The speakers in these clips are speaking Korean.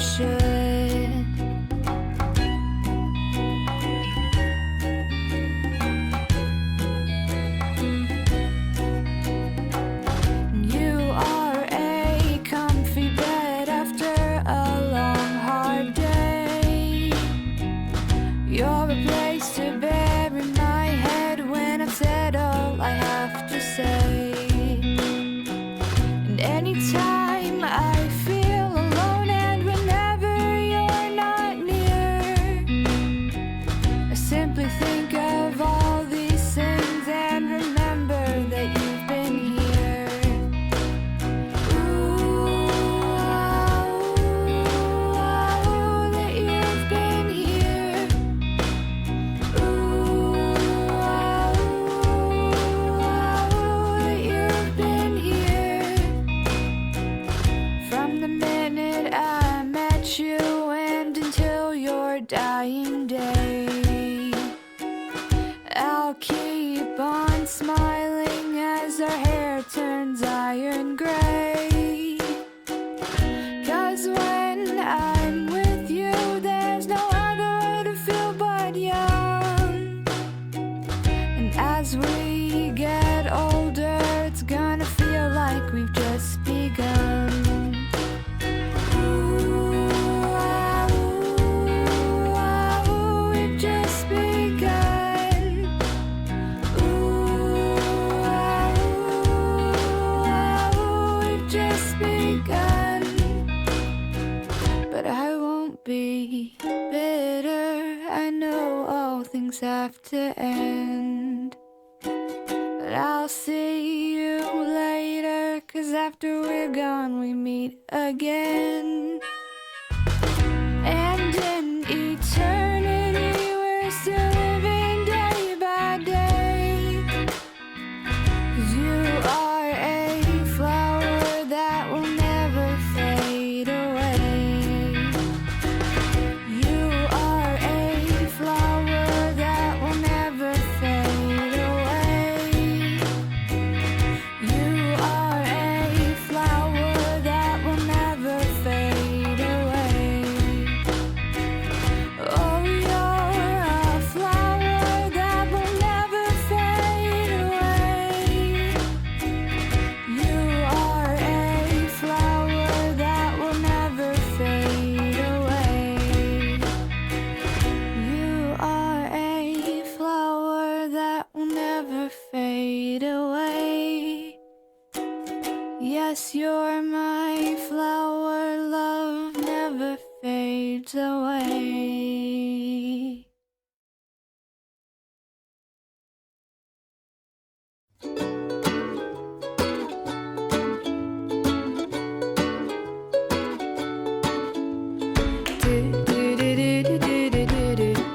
should. You are a comfy bed after a long hard day. You're a place to bury my head when I've said all I have to say. And anytime I feel alone and whenever you're not near, I simply think of all these things and remember that you've been here. Ooh, that you've been here. Ooh, that you've been here. From the minute I met you and until your dying day, I'll keep on smiling as our hair turns iron gray. 'Cause when I'm with you, there's no other way to feel but young. And as we get older, it's gonna feel like we've just begun. We've just begun. We've just begun. But I won't be bitter. I know all things have to end. But I'll see you later, 'cause after we're gone we meet again. And in eternity we're still living day by day. 'Cause you are a flower that will never fade away. You are a flower that will never fade away. You are a flower that will never fade away. Oh, you're a flower that will never fade away. You are a flower that will never fade away. You are a flower that will never fade away. Yes, you're my flower, love never fades away.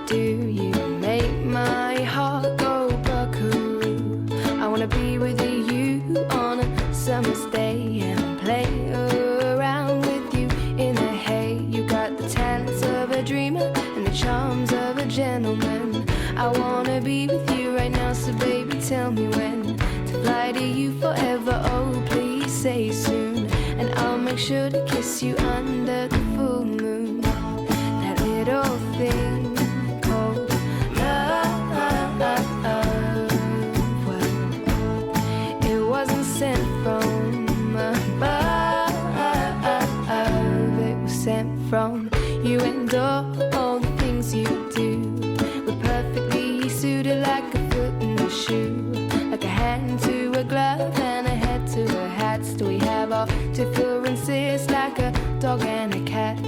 Do you make my heart go buckaroo? I wanna be with you on a summer's day and play around with you in the hay. You got the talents of a dreamer and the charms of a gentleman. I wanna be with you right now, so baby tell me when to fly to you forever. Oh, please say soon, and I'll make sure to kiss you under the full moon. That little thing called love, well, it wasn't sent from above, it was sent from you. And all the things you do were perfectly suited, like a foot in a shoe, like a hand to a glove and a head to a hat. Still we have our differences, like a dog and a cat.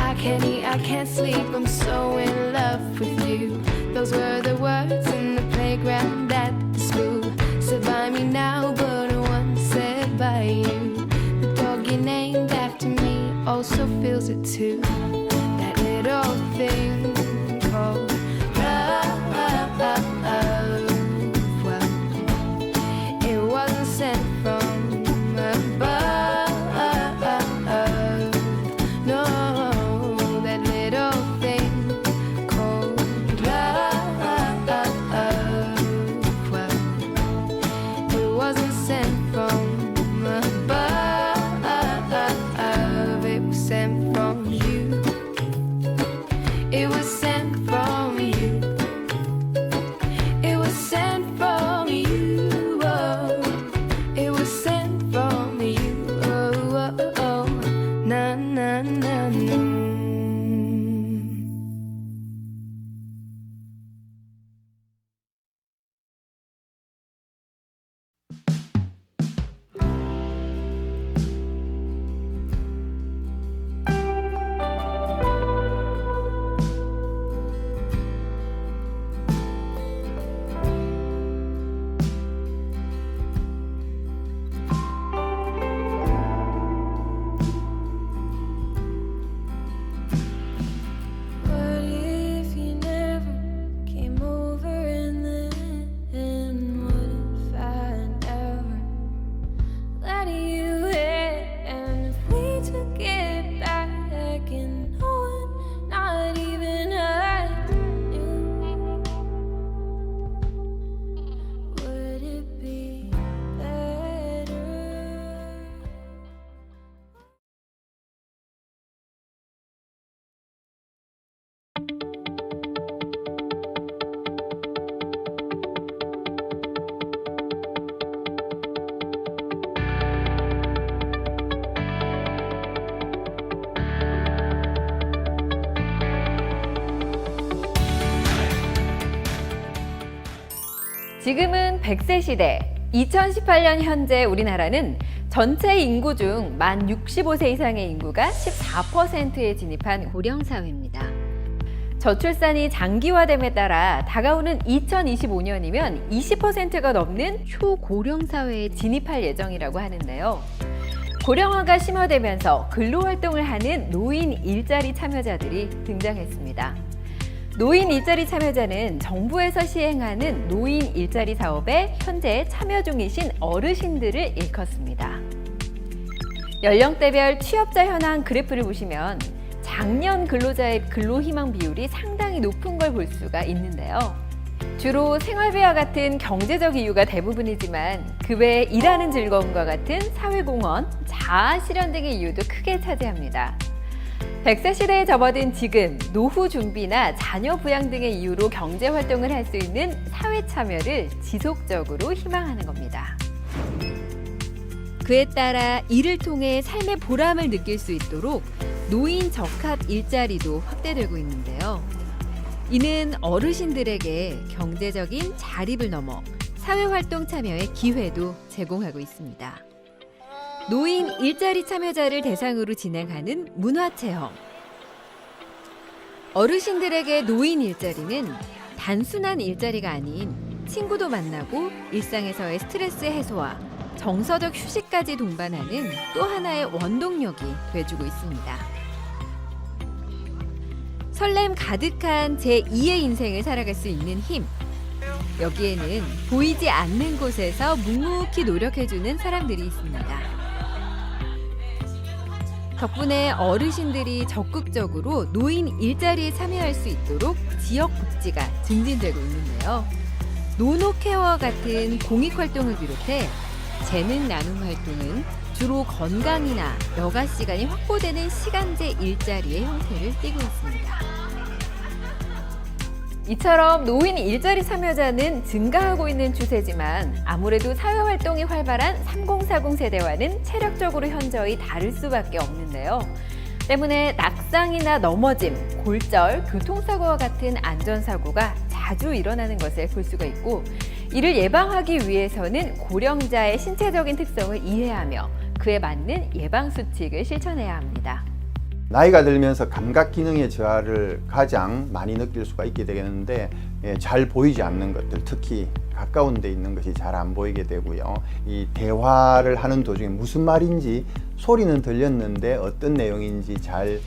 I can't eat, I can't sleep, I'm so in love with you. Those were the words in the playground at the school. Said by me now, but once said by you. The dog you named after me also feels it too. That little thing called love, well, it wasn't sent from above, no. That little thing called love, well, it wasn't sent from above, it was sent from you. 지금은 100세 시대. 2018년 현재 우리나라는 전체 인구 중 만 65세 이상의 인구가 14%에 진입한 고령 사회입니다. 저출산이 장기화됨에 따라 다가오는 2025년이면 20%가 넘는 초고령 사회에 진입할 예정이라고 하는데요. 고령화가 심화되면서 근로활동을 하는 노인 일자리 참여자들이 등장했습니다. 노인 일자리 참여자는 정부에서 시행하는 노인 일자리 사업에 현재 참여 중이신 어르신들을 일컫습니다. 연령대별 취업자 현황 그래프를 보시면 장년 근로자의 근로희망 비율이 상당히 높은 걸 볼 수가 있는데요. 주로 생활비와 같은 경제적 이유가 대부분이지만 그 외에 일하는 즐거움과 같은 사회공헌, 자아 실현 등의 이유도 크게 차지합니다. 100세 시대에 접어든 지금 노후 준비나 자녀 부양 등의 이유로 경제 활동을 할 수 있는 사회 참여를 지속적으로 희망하는 겁니다. 그에 따라 이를 통해 삶의 보람을 느낄 수 있도록 노인 적합 일자리도 확대되고 있는데요. 이는 어르신들에게 경제적인 자립을 넘어 사회활동 참여의 기회도 제공하고 있습니다. 노인 일자리 참여자를 대상으로 진행하는 문화체험. 어르신들에게 노인 일자리는 단순한 일자리가 아닌 친구도 만나고 일상에서의 스트레스 해소와 정서적 휴식까지 동반하는 또 하나의 원동력이 돼주고 있습니다. 설렘 가득한 제2의 인생을 살아갈 수 있는 힘. 여기에는 보이지 않는 곳에서 묵묵히 노력해주는 사람들이 있습니다. 덕분에 어르신들이 적극적으로 노인 일자리에 참여할 수 있도록 지역 복지가 증진되고 있는데요. 노노케어와 같은 공익활동을 비롯해 재능 나눔 활동은 주로 건강이나 여가 시간이 확보되는 시간제 일자리의 형태를 띠고 있습니다. 이처럼 노인 일자리 참여자는 증가하고 있는 추세지만 아무래도 사회활동이 활발한 3040 세대와는 체력적으로 현저히 다를 수밖에 없는데요. 때문에 낙상이나 넘어짐, 골절, 교통사고와 같은 안전사고가 자주 일어나는 것을 볼 수가 있고, 이를 예방하기 위해서는 고령자의 신체적인 특성을 이해하며 그에 맞는 예방수칙을 실천해야 합니다. 나이가 들면서 감각 기능의 저하를 가장 많이 느낄 수가 있게 되겠는데, 잘 보이지 않는 것들, 특히 가까운 데 있는 것이 잘 안 보이게 되고요. 이 대화를 하는 도중에 무슨 말인지 소리는 들렸는데 어떤 내용인지 잘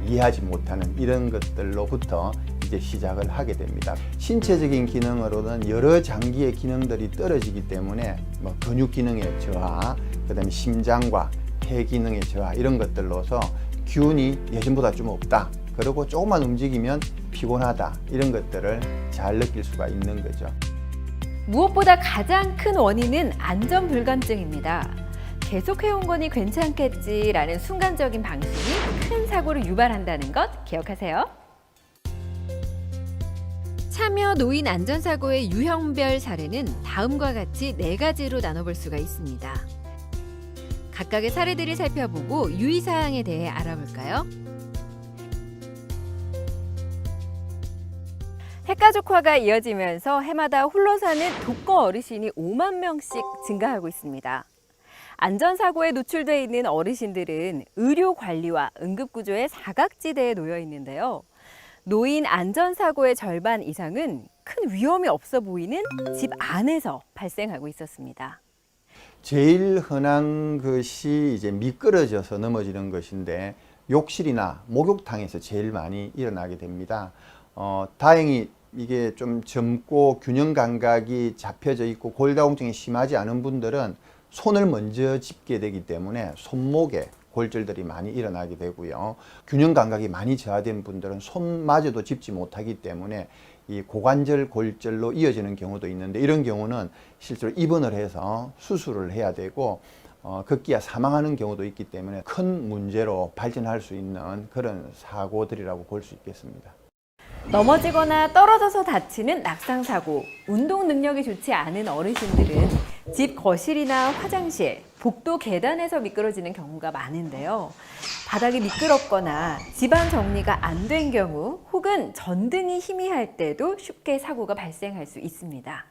이해하지 못하는 이런 것들로부터 이제 시작을 하게 됩니다. 신체적인 기능으로는 여러 장기의 기능들이 떨어지기 때문에 근육 기능의 저하, 그다음에 심장과 폐 기능의 저하, 이런 것들로서 기운이 예전보다 좀 없다, 그리고 조금만 움직이면 피곤하다, 이런 것들을 잘 느낄 수가 있는 거죠. 무엇보다 가장 큰 원인은 안전불감증입니다. 계속해온 거니 괜찮겠지라는 순간적인 방심이 큰 사고를 유발한다는 것 기억하세요. 참여 노인 안전사고의 유형별 사례는 다음과 같이 4가지로 나눠볼 수가 있습니다. 각각의 사례들을 살펴보고 유의사항에 대해 알아볼까요? 핵가족화가 이어지면서 해마다 홀로 사는 독거 어르신이 5만 명씩 증가하고 있습니다. 안전사고에 노출돼 있는 어르신들은 의료관리와 응급구조의 사각지대에 놓여 있는데요. 노인 안전사고의 절반 이상은 큰 위험이 없어 보이는 집 안에서 발생하고 있었습니다. 제일 흔한 것이 이제 미끄러져서 넘어지는 것인데, 욕실이나 목욕탕에서 제일 많이 일어나게 됩니다. 다행히 이게 좀 젊고 균형 감각이 잡혀져 있고 골다공증이 심하지 않은 분들은 손을 먼저 짚게 되기 때문에 손목에 골절들이 많이 일어나게 되고요. 균형 감각이 많이 저하된 분들은 손마저도 짚지 못하기 때문에 이 고관절 골절로 이어지는 경우도 있는데, 이런 경우는 실제로 입원을 해서 수술을 해야 되고 급기야 사망하는 경우도 있기 때문에 큰 문제로 발전할 수 있는 그런 사고들이라고 볼 수 있겠습니다. 넘어지거나 떨어져서 다치는 낙상사고, 운동 능력이 좋지 않은 어르신들은 집 거실이나 화장실, 복도 계단에서 미끄러지는 경우가 많은데요. 바닥이 미끄럽거나 집안 정리가 안 된 경우, 혹은 전등이 희미할 때도 쉽게 사고가 발생할 수 있습니다.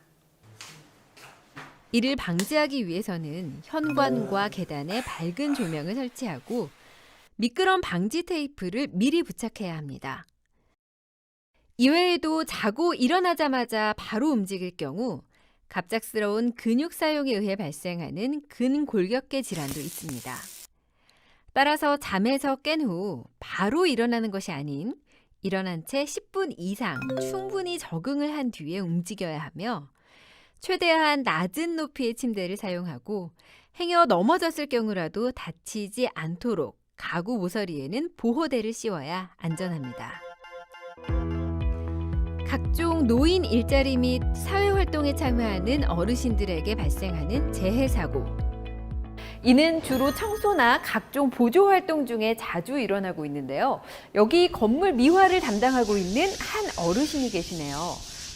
이를 방지하기 위해서는 현관과 계단에 밝은 조명을 설치하고 미끄럼 방지 테이프를 미리 부착해야 합니다. 이외에도 자고 일어나자마자 바로 움직일 경우 갑작스러운 근육 사용에 의해 발생하는 근골격계 질환도 있습니다. 따라서 잠에서 깬 후 바로 일어나는 것이 아닌 일어난 채 10분 이상 충분히 적응을 한 뒤에 움직여야 하며 최대한 낮은 높이의 침대를 사용하고 행여 넘어졌을 경우라도 다치지 않도록 가구 모서리에는 보호대를 씌워야 안전합니다. 각종 노인 일자리 및 사회활동에 참여하는 어르신들에게 발생하는 재해사고. 이는 주로 청소나 각종 보조활동 중에 자주 일어나고 있는데요. 여기 건물 미화를 담당하고 있는 한 어르신이 계시네요.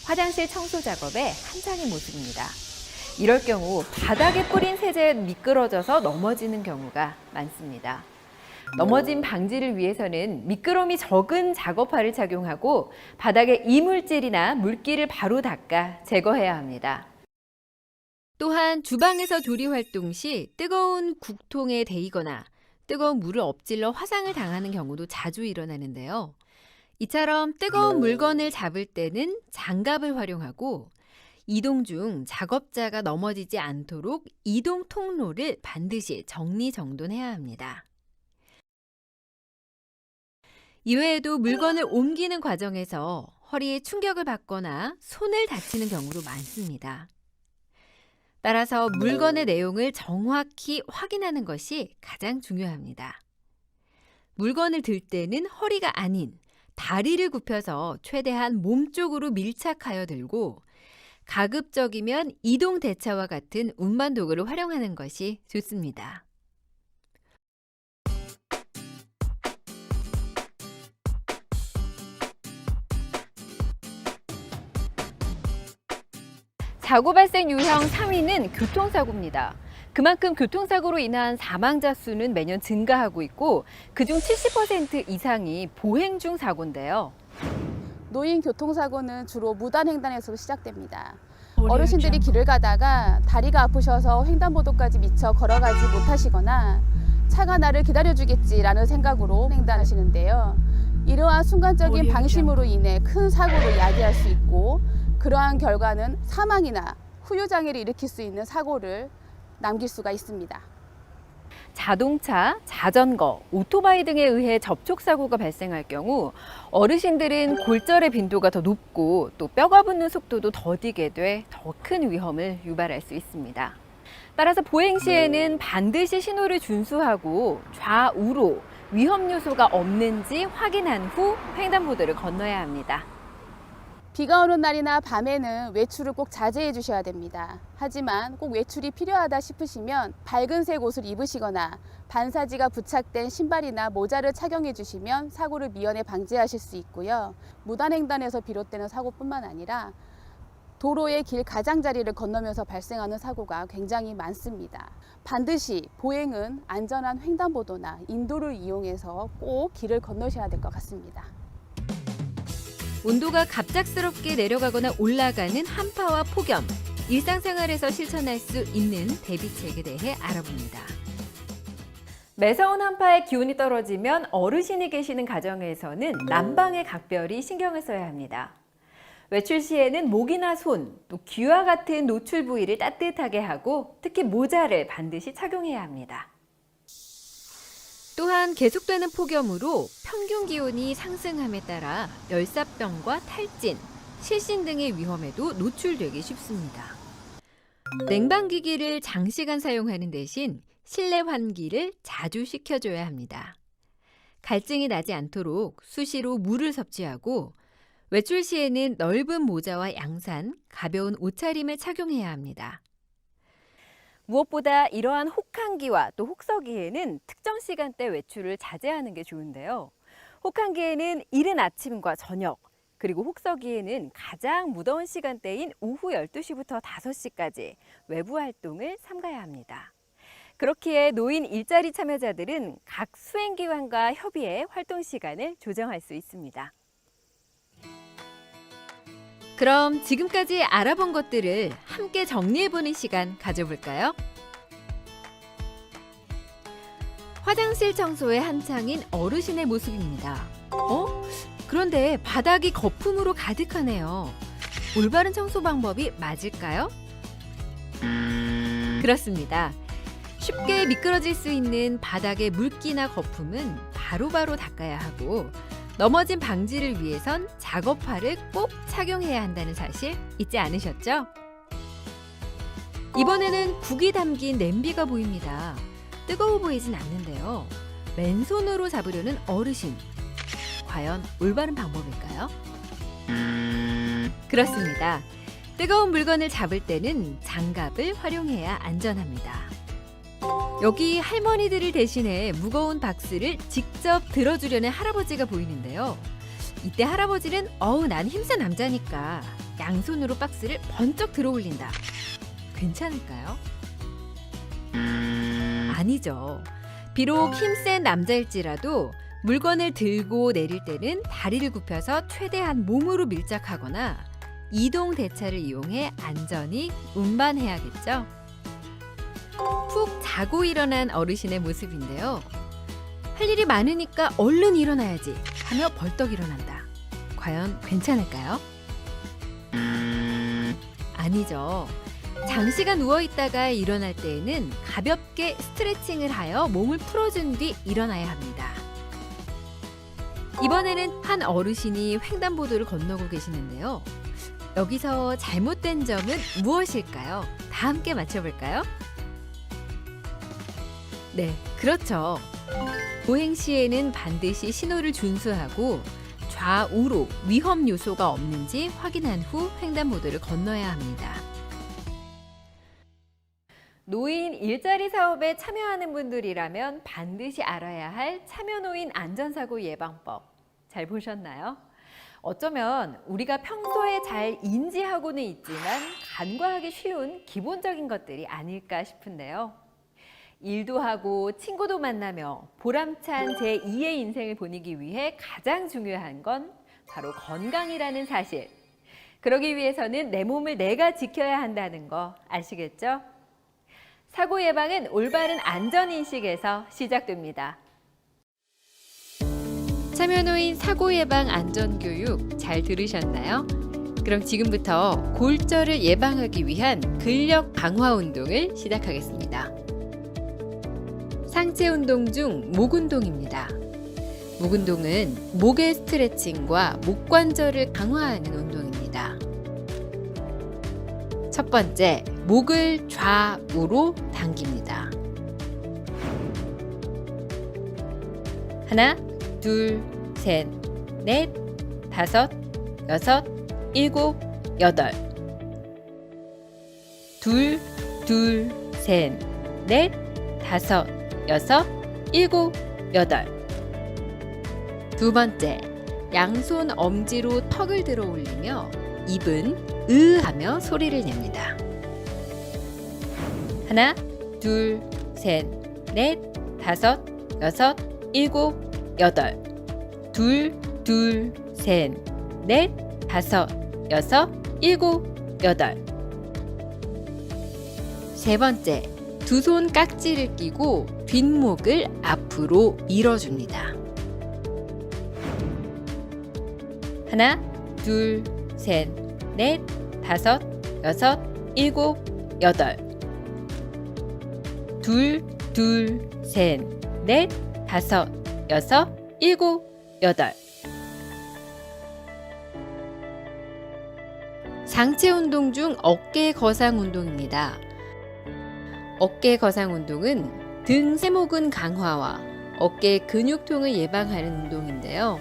화장실 청소 작업의 한 장의 모습입니다. 이럴 경우 바닥에 뿌린 세제에 미끄러져서 넘어지는 경우가 많습니다. 넘어짐 방지를 위해서는 미끄럼이 적은 작업화를 착용하고 바닥에 이물질이나 물기를 바로 닦아 제거해야 합니다. 또한 주방에서 조리 활동 시 뜨거운 국통에 데이거나 뜨거운 물을 엎질러 화상을 당하는 경우도 자주 일어나는데요. 이처럼 뜨거운 물건을 잡을 때는 장갑을 활용하고 이동 중 작업자가 넘어지지 않도록 이동 통로를 반드시 정리정돈해야 합니다. 이외에도 물건을 옮기는 과정에서 허리에 충격을 받거나 손을 다치는 경우도 많습니다. 따라서 물건의 내용을 정확히 확인하는 것이 가장 중요합니다. 물건을 들 때는 허리가 아닌 다리를 굽혀서 최대한 몸쪽으로 밀착하여 들고 가급적이면 이동 대차와 같은 운반 도구를 활용하는 것이 좋습니다. 사고 발생 유형 3위는 교통사고입니다. 그만큼 교통사고로 인한 사망자 수는 매년 증가하고 있고 그중 70% 이상이 보행 중 사고인데요. 노인 교통사고는 주로 무단횡단에서 시작됩니다. 어르신들이 길을 가다가 다리가 아프셔서 횡단보도까지 미처 걸어가지 못하시거나 차가 나를 기다려주겠지라는 생각으로 횡단하시는데요. 이러한 순간적인 방심으로 인해 큰 사고로 야기할 수 있고 그러한 결과는 사망이나 후유장애를 일으킬 수 있는 사고를 남길 수가 있습니다. 자동차, 자전거, 오토바이 등에 의해 접촉사고가 발생할 경우 어르신들은 골절의 빈도가 더 높고 또 뼈가 붙는 속도도 더디게 돼 더 큰 위험을 유발할 수 있습니다. 따라서 보행 시에는 반드시 신호를 준수하고 좌우로 위험 요소가 없는지 확인한 후 횡단보도를 건너야 합니다. 비가 오는 날이나 밤에는 외출을 꼭 자제해 주셔야 됩니다. 하지만 꼭 외출이 필요하다 싶으시면 밝은색 옷을 입으시거나 반사지가 부착된 신발이나 모자를 착용해 주시면 사고를 미연에 방지하실 수 있고요. 무단횡단에서 비롯되는 사고뿐만 아니라 도로의 길 가장자리를 건너면서 발생하는 사고가 굉장히 많습니다. 반드시 보행은 안전한 횡단보도나 인도를 이용해서 꼭 길을 건너셔야 될 것 같습니다. 온도가 갑작스럽게 내려가거나 올라가는 한파와 폭염, 일상생활에서 실천할 수 있는 대비책에 대해 알아봅니다. 매서운 한파에 기온이 떨어지면 어르신이 계시는 가정에서는 난방에 각별히 신경을 써야 합니다. 외출 시에는 목이나 손, 또 귀와 같은 노출 부위를 따뜻하게 하고 특히 모자를 반드시 착용해야 합니다. 또한 계속되는 폭염으로 평균 기온이 상승함에 따라 열사병과 탈진, 실신 등의 위험에도 노출되기 쉽습니다. 냉방기기를 장시간 사용하는 대신 실내 환기를 자주 시켜줘야 합니다. 갈증이 나지 않도록 수시로 물을 섭취하고 외출 시에는 넓은 모자와 양산, 가벼운 옷차림을 착용해야 합니다. 무엇보다 이러한 혹한기와 또 혹서기에는 특정 시간대 외출을 자제하는 게 좋은데요. 혹한기에는 이른 아침과 저녁, 그리고 혹서기에는 가장 무더운 시간대인 오후 12시부터 5시까지 외부 활동을 삼가야 합니다. 그렇기에 노인 일자리 참여자들은 각 수행기관과 협의해 활동 시간을 조정할 수 있습니다. 그럼 지금까지 알아본 것들을 함께 정리해보는 시간 가져볼까요? 화장실 청소에 한창인 어르신의 모습입니다. 그런데 바닥이 거품으로 가득하네요. 올바른 청소 방법이 맞을까요? 그렇습니다. 쉽게 미끄러질 수 있는 바닥의 물기나 거품은 바로바로 닦아야 하고, 넘어짐 방지를 위해선 작업화를 꼭 착용해야 한다는 사실 잊지 않으셨죠? 이번에는 국이 담긴 냄비가 보입니다. 뜨거워 보이진 않는데요. 맨손으로 잡으려는 어르신. 과연 올바른 방법일까요? 그렇습니다. 뜨거운 물건을 잡을 때는 장갑을 활용해야 안전합니다. 여기 할머니들을 대신해 무거운 박스를 직접 들어주려는 할아버지가 보이는데요. 이때 할아버지는 난 힘센 남자니까 양손으로 박스를 번쩍 들어 올린다. 괜찮을까요? 아니죠. 비록 힘센 남자일지라도 물건을 들고 내릴 때는 다리를 굽혀서 최대한 몸으로 밀착하거나 이동 대차를 이용해 안전히 운반해야겠죠. 푹 자고 일어난 어르신의 모습인데요. 할 일이 많으니까 얼른 일어나야지 하며 벌떡 일어난다. 과연 괜찮을까요? 아니죠. 장시간 누워있다가 일어날 때에는 가볍게 스트레칭을 하여 몸을 풀어준 뒤 일어나야 합니다. 이번에는 한 어르신이 횡단보도를 건너고 계시는데요. 여기서 잘못된 점은 무엇일까요? 다 함께 맞춰볼까요? 네, 그렇죠. 보행 시에는 반드시 신호를 준수하고 좌우로 위험 요소가 없는지 확인한 후 횡단보도를 건너야 합니다. 노인 일자리 사업에 참여하는 분들이라면 반드시 알아야 할 참여노인 안전사고 예방법. 잘 보셨나요? 어쩌면 우리가 평소에 잘 인지하고는 있지만 간과하기 쉬운 기본적인 것들이 아닐까 싶은데요. 일도 하고 친구도 만나며 보람찬 제2의 인생을 보내기 위해 가장 중요한 건 바로 건강이라는 사실. 그러기 위해서는 내 몸을 내가 지켜야 한다는 거 아시겠죠? 사고 예방은 올바른 안전인식에서 시작됩니다. 참여노인 사고 예방 안전교육 잘 들으셨나요? 그럼 지금부터 골절을 예방하기 위한 근력 강화 운동을 시작하겠습니다. 상체 운동 중 목 운동입니다. 목 운동은 목의 스트레칭과 목 관절을 강화하는 운동입니다. 첫 번째, 목을 좌우로 당깁니다. 하나, 둘, 셋, 넷, 다섯, 여섯, 일곱, 여덟. 둘, 둘, 셋, 넷, 다섯, 여섯, 일곱, 여덟. 두 번째, 양손 엄지로 턱을 들어 올리며 입은 으 하며 소리를 냅니다. 하나, 둘, 셋, 넷, 다섯, 여섯, 일곱, 여덟. 둘, 둘, 셋, 넷, 다섯, 여섯, 일곱, 여덟. 세 번째, 두 손 깍지를 끼고 뒷목을 앞으로 밀어줍니다. 하나, 둘, 셋, 넷, 다섯, 여섯, 일곱, 여덟. 둘, 둘, 셋, 넷, 다섯, 여섯, 일곱, 여덟. 상체 운동 중 어깨 거상 운동입니다. 어깨 거상 운동은 등 세모근 강화와 어깨 근육통을 예방하는 운동인데요.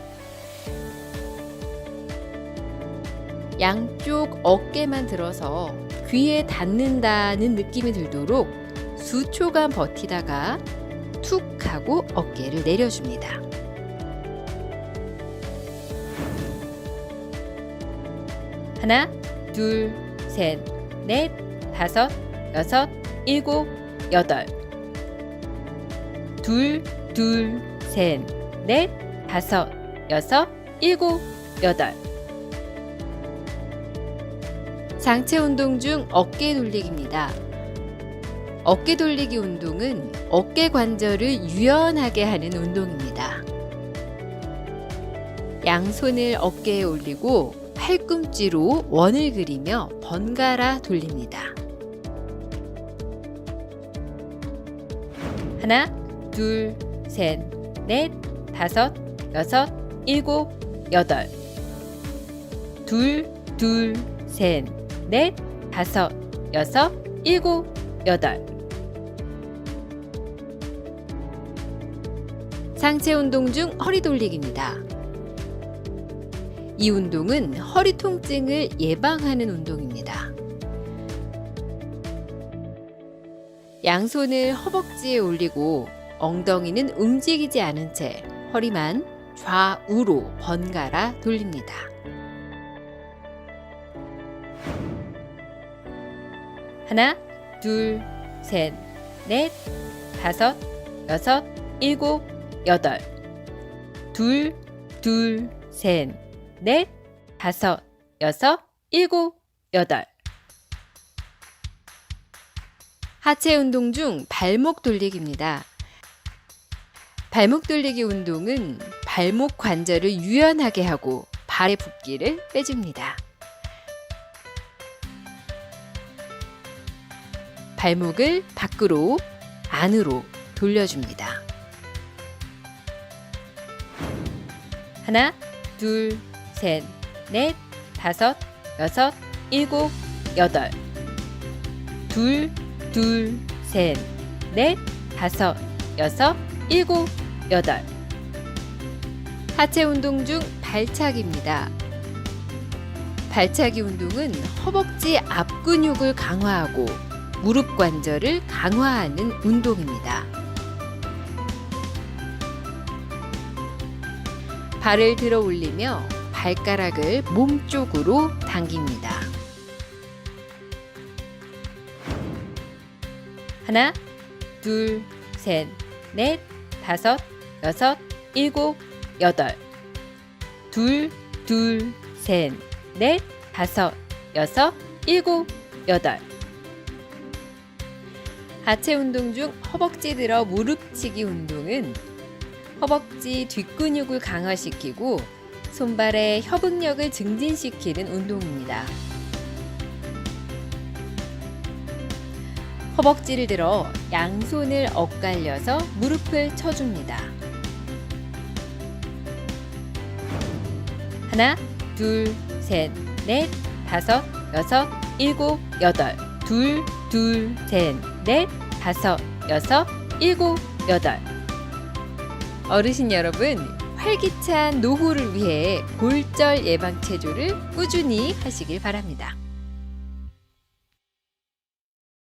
양쪽 어깨만 들어서 귀에 닿는다는 느낌이 들도록 수초간 버티다가 툭 하고 어깨를 내려줍니다. 하나, 둘, 셋, 넷, 다섯, 여섯, 일곱, 여덟. 둘, 둘, 셋, 넷, 다섯, 여섯, 일곱, 여덟. 상체 운동 중 어깨 돌리기입니다. 어깨 돌리기 운동은 어깨 관절을 유연하게 하는 운동입니다. 양손을 어깨에 올리고 팔꿈치로 원을 그리며 번갈아 돌립니다. 하나, 둘, 셋, 넷, 다섯, 여섯, 일곱, 여덟. 둘, 둘, 셋, 넷, 다섯, 여섯, 일곱, 여덟. 상체 운동 중 허리 돌리기입니다. 이 운동은 허리 통증을 예방하는 운동입니다. 양손을 허벅지에 올리고 엉덩이는 움직이지 않은 채 허리만 좌우로 번갈아 돌립니다. 하나, 둘, 셋, 넷, 다섯, 여섯, 일곱, 여덟. 둘, 둘, 셋, 넷, 다섯, 여섯, 일곱, 여덟. 하체 운동 중 발목 돌리기입니다. 발목 돌리기 운동은 발목 관절을 유연하게 하고 발의 붓기를 빼줍니다. 발목을 밖으로, 안으로 돌려줍니다. 하나, 둘, 셋, 넷, 다섯, 여섯, 일곱, 여덟. 둘, 둘, 셋, 넷, 다섯, 여섯, 일곱, 여덟. 하체 운동 중 발차기입니다. 발차기 운동은 허벅지 앞 근육을 강화하고 무릎 관절을 강화하는 운동입니다. 발을 들어 올리며 발가락을 몸쪽으로 당깁니다. 하나, 둘, 셋, 넷, 다섯, 여섯, 일곱, 여덟. 둘, 둘, 셋, 넷, 다섯, 여섯, 일곱, 여덟. 하체 운동 중 허벅지 들어 무릎치기 운동은 허벅지 뒷근육을 강화시키고 손발의 협응력을 증진시키는 운동입니다. 허벅지를 들어 양손을 엇갈려서 무릎을 쳐줍니다. 하나, 둘, 셋, 넷, 다섯, 여섯, 일곱, 여덟. 둘, 둘, 셋, 넷, 다섯, 여섯, 일곱, 여덟. 어르신 여러분, 활기찬 노후를 위해 골절 예방 체조를 꾸준히 하시길 바랍니다.